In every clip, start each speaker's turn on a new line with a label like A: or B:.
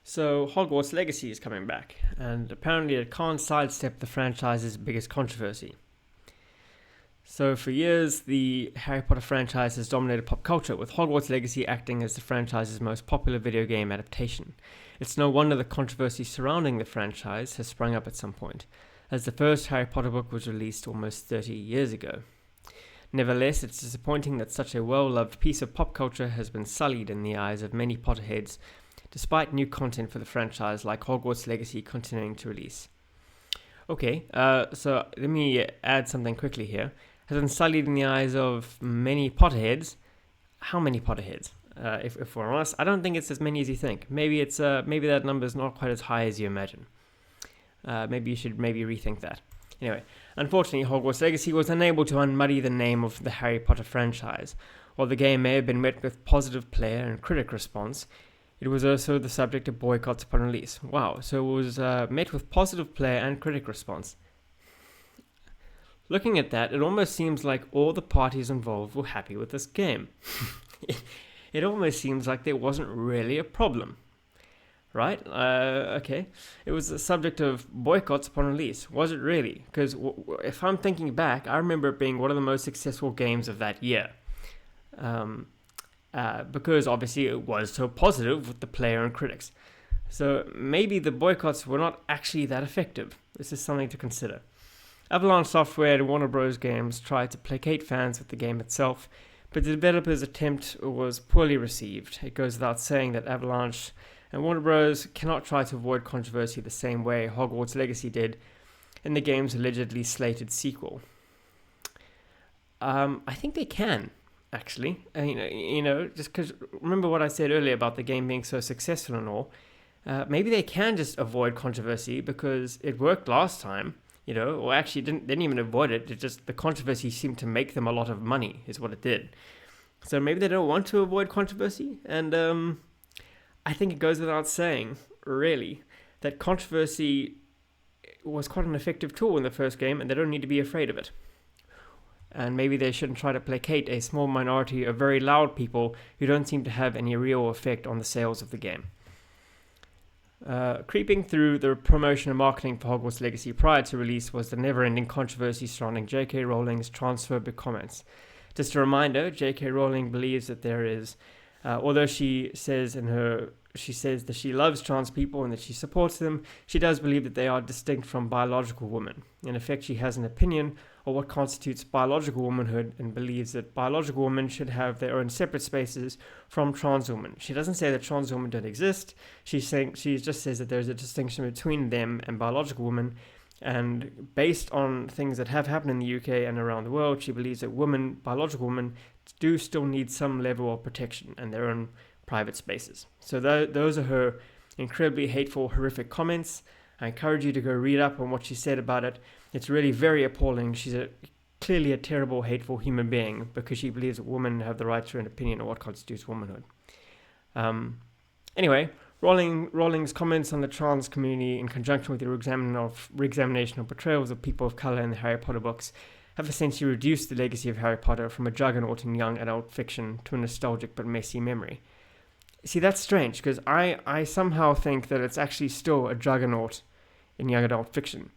A: So, Hogwarts Legacy is coming back, and apparently it can't sidestep the franchise's biggest controversy. So, for years, the Harry Potter franchise has dominated pop culture, with Hogwarts Legacy acting as the franchise's most popular video game adaptation. It's no wonder the controversy surrounding the franchise has sprung up at some point, as the first Harry Potter book was released almost 30 years ago. Nevertheless, it's disappointing that such a well-loved piece of pop culture has been sullied in the eyes of many Potterheads, despite new content for the franchise like Hogwarts Legacy continuing to release. Okay, so let me add something quickly here. Has been sullied in the eyes of many Potterheads. How many Potterheads? If we're honest, I don't think it's as many as you think. Maybe that number is not quite as high as you imagine. Maybe you should rethink that. Anyway, unfortunately, Hogwarts Legacy was unable to unmuddy the name of the Harry Potter franchise. While the game may have been met with positive player and critic response, it was also the subject of boycotts upon release. Wow, so it was met with positive player and critic response. Looking at that, it almost seems like all the parties involved were happy with this game. It almost seems like there wasn't really a problem. Right? Okay. It was the subject of boycotts upon release. Was it really? Because if I'm thinking back, I remember it being one of the most successful games of that year. Because obviously it was so positive with the player and critics. So maybe the boycotts were not actually that effective. This is something to consider. Avalanche Software and Warner Bros. Games tried to placate fans with the game itself, but the developer's attempt was poorly received. It goes without saying that Avalanche and Warner Bros. Cannot try to avoid controversy the same way Hogwarts Legacy did in the game's allegedly slated sequel. I think they can, actually. Just because remember what I said earlier about the game being so successful and all. Maybe they can just avoid controversy because it worked last time. Or actually didn't even avoid it. It just the controversy seemed to make them a lot of money, is what it did. So maybe they don't want to avoid controversy, and I think it goes without saying, really, that controversy was quite an effective tool in the first game, and they don't need to be afraid of it. And maybe they shouldn't try to placate a small minority of very loud people who don't seem to have any real effect on the sales of the game. Creeping through the promotion and marketing for Hogwarts Legacy prior to release was the never-ending controversy surrounding J.K. Rowling's transphobic comments. Just a reminder, J.K. Rowling believes that there is, although she says that she loves trans people and that she supports them, she does believe that they are distinct from biological women. In effect, she has an opinion on what constitutes biological womanhood and believes that biological women should have their own separate spaces from trans women. She doesn't say that trans women don't exist. She just says that there's a distinction between them and biological women. And based on things that have happened in the UK and around the world, she believes that biological women, do still need some level of protection and their own private spaces. So those are her incredibly hateful, horrific comments. I encourage you to go read up on what she said about it. It's really very appalling. She's clearly a terrible, hateful human being because she believes that women have the right to an opinion on what constitutes womanhood. Anyway, Rowling's comments on the trans community in conjunction with the re-examination of portrayals of people of colour in the Harry Potter books have essentially reduced the legacy of Harry Potter from a juggernaut in young adult fiction to a nostalgic but messy memory. See, that's strange, because I somehow think that it's actually still a juggernaut in young adult fiction.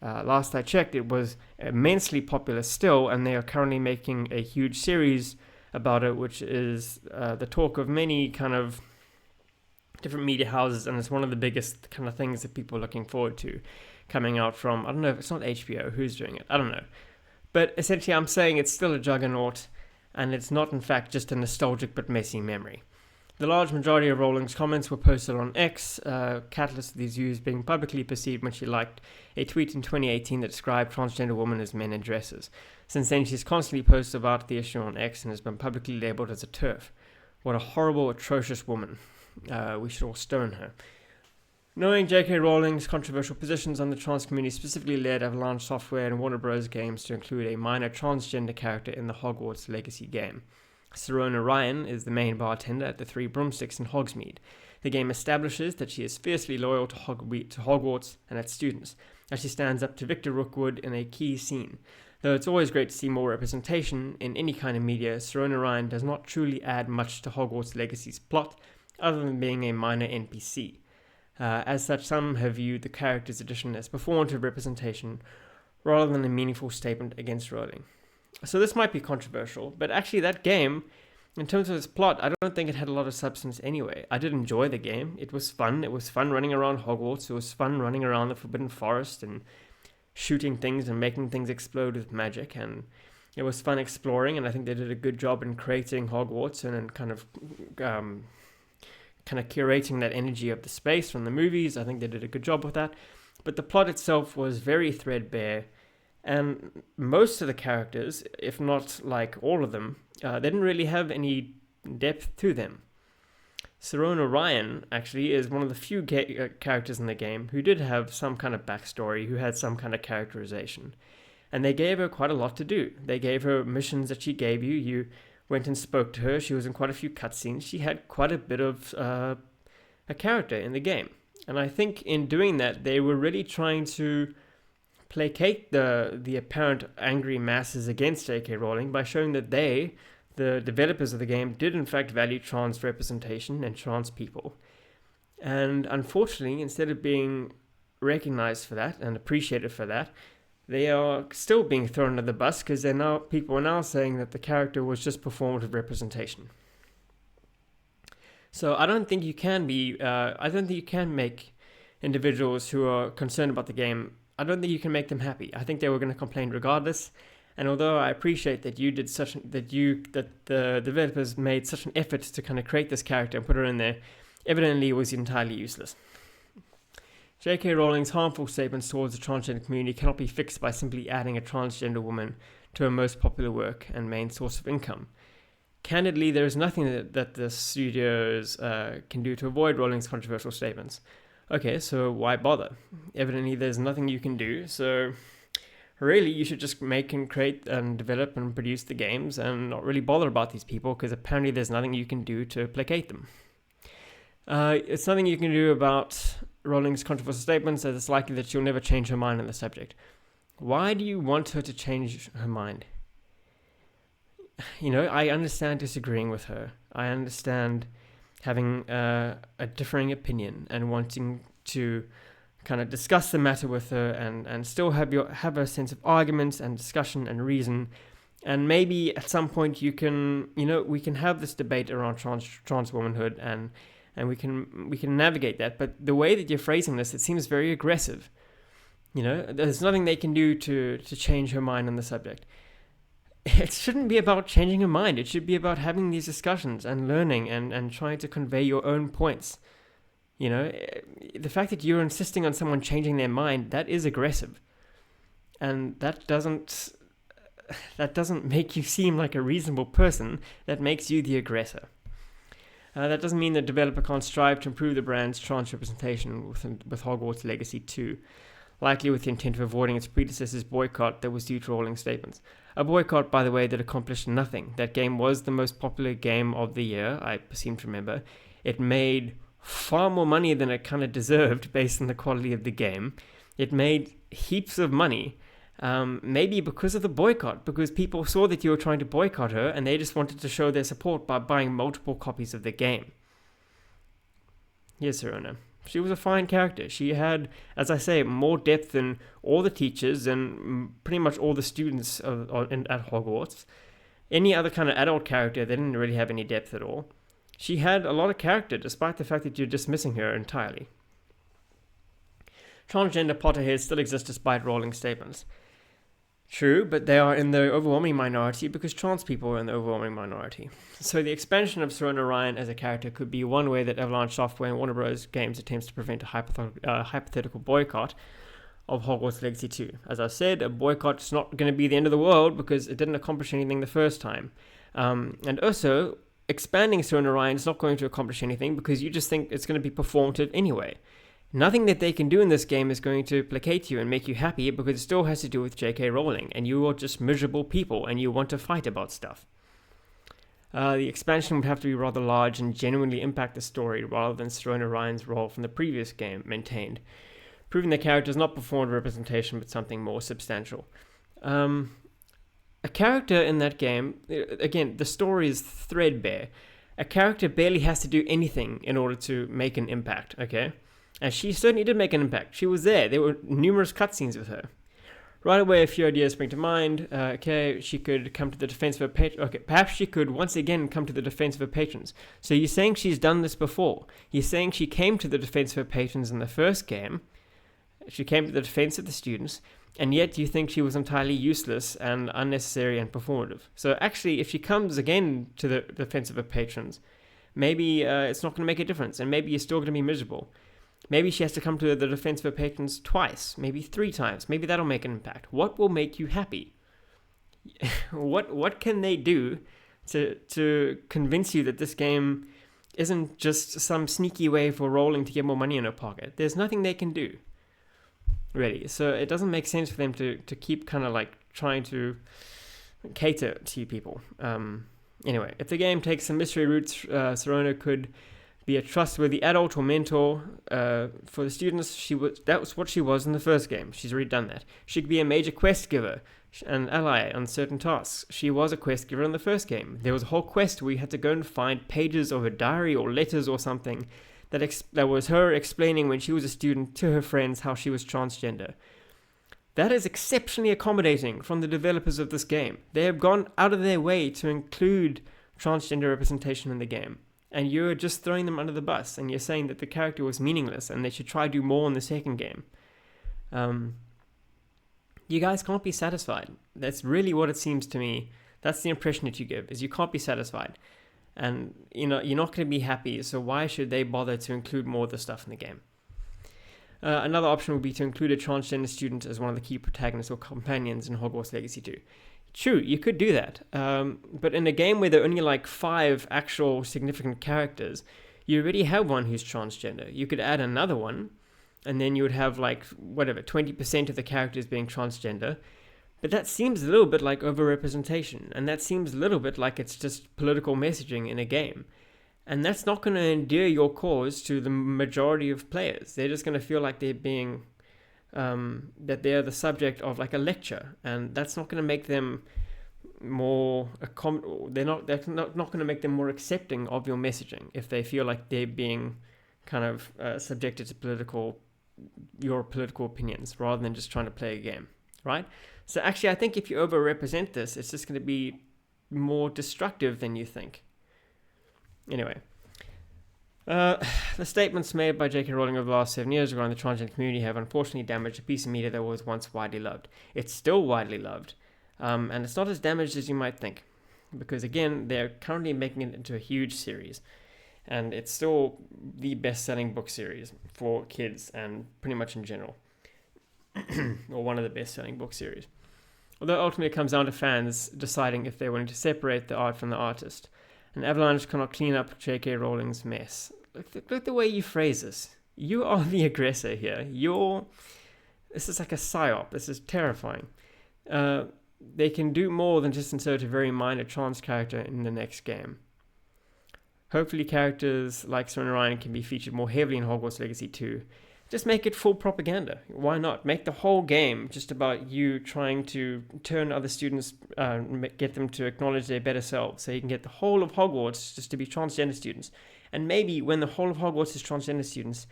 A: Last I checked, it was immensely popular still, and they are currently making a huge series about it, which is the talk of many kind of different media houses, and it's one of the biggest kind of things that people are looking forward to coming out from, I don't know if it's not HBO, who's doing it, I don't know. But essentially I'm saying it's still a juggernaut, and it's not in fact just a nostalgic but messy memory. The large majority of Rowling's comments were posted on X, catalyst of these views being publicly perceived when she liked a tweet in 2018 that described transgender women as men in dresses. Since then, she's constantly posted about the issue on X and has been publicly labelled as a TERF. What a horrible, atrocious woman. We should all stone her. Knowing J.K. Rowling's controversial positions on the trans community specifically led Avalanche Software and Warner Bros. Games to include a minor transgender character in the Hogwarts Legacy game. Serona Ryan is the main bartender at the Three Broomsticks in Hogsmeade. The game establishes that she is fiercely loyal to Hogwarts and its students, as she stands up to Victor Rookwood in a key scene. Though it's always great to see more representation in any kind of media, Serona Ryan does not truly add much to Hogwarts Legacy's plot, other than being a minor NPC. As such, some have viewed the character's addition as performative representation rather than a meaningful statement against Rowling. So this might be controversial, but actually that game, in terms of its plot, I don't think it had a lot of substance anyway. I did enjoy the game. It was fun. It was fun running around Hogwarts. It was fun running around the Forbidden Forest and shooting things and making things explode with magic. And it was fun exploring, and I think they did a good job in creating Hogwarts and kind of curating that energy of the space from the movies. I think they did a good job with that. But the plot itself was very threadbare, and most of the characters, if not like all of them, they didn't really have any depth to them. Sirona Ryan actually is one of the few characters in the game who did have some kind of backstory, who had some kind of characterization. And they gave her quite a lot to do. They gave her missions that she gave you. You went and spoke to her. She was in quite a few cutscenes. She had quite a bit of a character in the game. And I think in doing that, they were really trying to placate the apparent angry masses against J.K. Rowling by showing that they, the developers of the game, did in fact value trans representation and trans people. And unfortunately, instead of being recognized for that and appreciated for that, they are still being thrown under the bus because people are now saying that the character was just performative representation. So I don't think you can make individuals who are concerned about the game, I don't think you can make them happy. I think they were going to complain regardless. And although I appreciate that the developers made such an effort to kind of create this character and put her in there, evidently it was entirely useless. J.K. Rowling's harmful statements towards the transgender community cannot be fixed by simply adding a transgender woman to her most popular work and main source of income. Candidly, there is nothing that the studios can do to avoid Rowling's controversial statements. Okay, so why bother? Evidently, there's nothing you can do, so really, you should just make and create and develop and produce the games and not really bother about these people, because apparently there's nothing you can do to placate them. It's nothing you can do about Rowling's controversial statements, as it's likely that she'll never change her mind on the subject. Why do you want her to change her mind? I understand disagreeing with her. I understand having a differing opinion and wanting to kind of discuss the matter with her and still have a sense of arguments and discussion and reason. And maybe at some point we can have this debate around trans womanhood and we can navigate that. But the way that you're phrasing this, it seems very aggressive. There's nothing they can do to change her mind on the subject. It shouldn't be about changing her mind. It should be about having these discussions and learning and trying to convey your own points. The fact that you're insisting on someone changing their mind, that is aggressive. And that doesn't make you seem like a reasonable person. That makes you the aggressor. That doesn't mean the developer can't strive to improve the brand's trans representation with Hogwarts Legacy 2, likely with the intent of avoiding its predecessor's boycott that was due to Rowling's statements. A boycott, by the way, that accomplished nothing. That game was the most popular game of the year, I seem to remember. It made far more money than it kind of deserved based on the quality of the game. It made heaps of money, maybe because of the boycott, because people saw that you were trying to boycott her and they just wanted to show their support by buying multiple copies of the game. Yes, Sirona. She was a fine character. She had, as I say, more depth than all the teachers and pretty much all the students at Hogwarts. Any other kind of adult character, they didn't really have any depth at all. She had a lot of character, despite the fact that you're dismissing her entirely. Transgender Potterheads still exist despite Rowling's statements. True, but they are in the overwhelming minority because trans people are in the overwhelming minority. So the expansion of Sirona Ryan as a character could be one way that Avalanche Software and Warner Bros. Games attempts to prevent a hypothetical boycott of Hogwarts Legacy 2. As I said, a boycott is not going to be the end of the world because it didn't accomplish anything the first time. And also, expanding Sirona Ryan is not going to accomplish anything because you just think it's going to be performative anyway. Nothing that they can do in this game is going to placate you and make you happy because it still has to do with J.K. Rowling, and you are just miserable people and you want to fight about stuff. The expansion would have to be rather large and genuinely impact the story rather than Sirona Ryan's role from the previous game maintained, proving the character is not performed representation but something more substantial. A character in that game, again, the story is threadbare. A character barely has to do anything in order to make an impact, okay? And she certainly did make an impact. She was there. There were numerous cutscenes with her. Right away, a few ideas spring to mind. She could come to the defense of her patrons. Okay, perhaps she could once again come to the defense of her patrons. So you're saying she's done this before. You're saying she came to the defense of her patrons in the first game. She came to the defense of the students. And yet you think she was entirely useless and unnecessary and performative. So actually, if she comes again to the defense of her patrons, maybe it's not going to make a difference. And maybe you're still going to be miserable. Maybe she has to come to the defense of her patrons twice, maybe 3 times. Maybe that'll make an impact. What will make you happy? What can they do to convince you that this game isn't just some sneaky way for Rowling to get more money in her pocket? There's nothing they can do, really. So it doesn't make sense for them to keep kind of like trying to cater to people. Anyway, if the game takes some mystery routes, Sirona could be a trustworthy adult or mentor for the students. That was what she was in the first game. She's already done that. She could be a major quest giver, an ally on certain tasks. She was a quest giver in the first game. There was a whole quest where you had to go and find pages of a diary or letters or something that was her explaining when she was a student to her friends how she was transgender. That is exceptionally accommodating from the developers of this game. They have gone out of their way to include transgender representation in the game. And you're just throwing them under the bus, and you're saying that the character was meaningless and they should try to do more in the second game. You guys can't be satisfied. That's really what it seems to me. That's the impression that you give, is you can't be satisfied. And you're not going to be happy, so why should they bother to include more of the stuff in the game? Another option would be to include a transgender student as one of the key protagonists or companions in Hogwarts Legacy 2. True, you could do that, but in a game where there are only like 5 actual significant characters, you already have one who's transgender. You could add another one, and then you would have like, 20% of the characters being transgender, but that seems a little bit like overrepresentation, and that seems a little bit like it's just political messaging in a game, and that's not going to endear your cause to the majority of players. They're just going to feel like they're being that they're the subject of like a lecture, and that's not going to make them more they're not going to make them more accepting of your messaging if they feel like they're being kind of subjected to your political opinions rather than just trying to play a game, right? So actually, I think if you overrepresent this, it's just going to be more destructive than you think. Anyway, the statements made by J.K. Rowling over the last 7 years regarding the transgender community have unfortunately damaged a piece of media that was once widely loved. It's still widely loved, and it's not as damaged as you might think, because again, they're currently making it into a huge series, and it's still the best-selling book series for kids and pretty much in general, or one of the best-selling book series. Although ultimately it comes down to fans deciding if they're willing to separate the art from the artist. And Avalanche cannot clean up J.K. Rowling's mess. Look at the way you phrase this. You are the aggressor here. This is like a psyop. This is terrifying. They can do more than just insert a very minor trans character in the next game. Hopefully characters like Serena Ryan can be featured more heavily in Hogwarts Legacy 2. Just make it full propaganda. Why not? Make the whole game just about you trying to turn other students, get them to acknowledge their better selves, so you can get the whole of Hogwarts just to be transgender students. And maybe when the whole of Hogwarts is transgender students,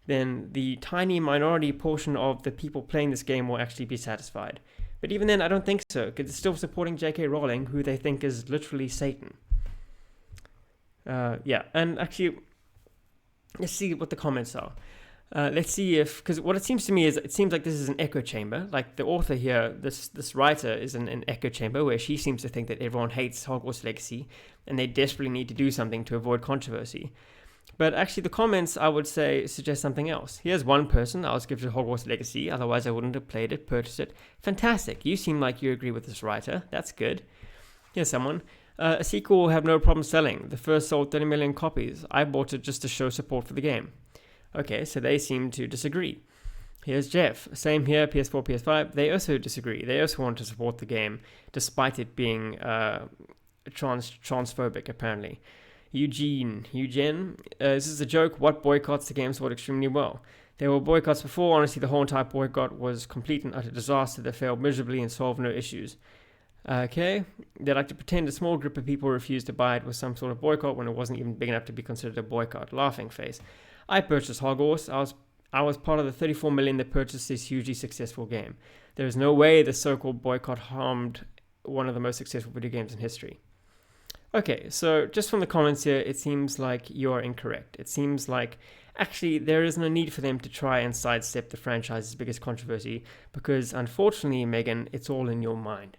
A: then the tiny minority portion of the people playing this game will actually be satisfied. But even then, I don't think so, because it's still supporting J.K. Rowling, who they think is literally Satan. And actually, let's see what the comments are. Let's see because what it seems to me is, it seems like this is an echo chamber. Like the author here, this writer is in an echo chamber where she seems to think that everyone hates Hogwarts Legacy and they desperately need to do something to avoid controversy. But actually the comments, I would say, suggest something else. Here's one person: I was gifted Hogwarts Legacy, otherwise I wouldn't have played it, purchased it. Fantastic, you seem like you agree with this writer. That's good. Here's someone: a sequel will have no problem selling. The first sold 30 million copies. I bought it just to show support for the game. Okay, so they seem to disagree. Here's Jeff. Same here, PS4, PS5. They also disagree. They also want to support the game, despite it being transphobic, apparently. Eugene, this is a joke. What boycotts? The game sold extremely well. There were boycotts before. Honestly, the whole entire boycott was complete and utter disaster that failed miserably and solved no issues. Okay, they like to pretend a small group of people refused to buy it with some sort of boycott when it wasn't even big enough to be considered a boycott. Laughing face. I purchased Hogwarts. I was part of the 34 million that purchased this hugely successful game. There is no way the so-called boycott harmed one of the most successful video games in history. Okay, so just from the comments here, it seems like you're incorrect. It seems like actually there is no need for them to try and sidestep the franchise's biggest controversy because unfortunately, Megan, it's all in your mind.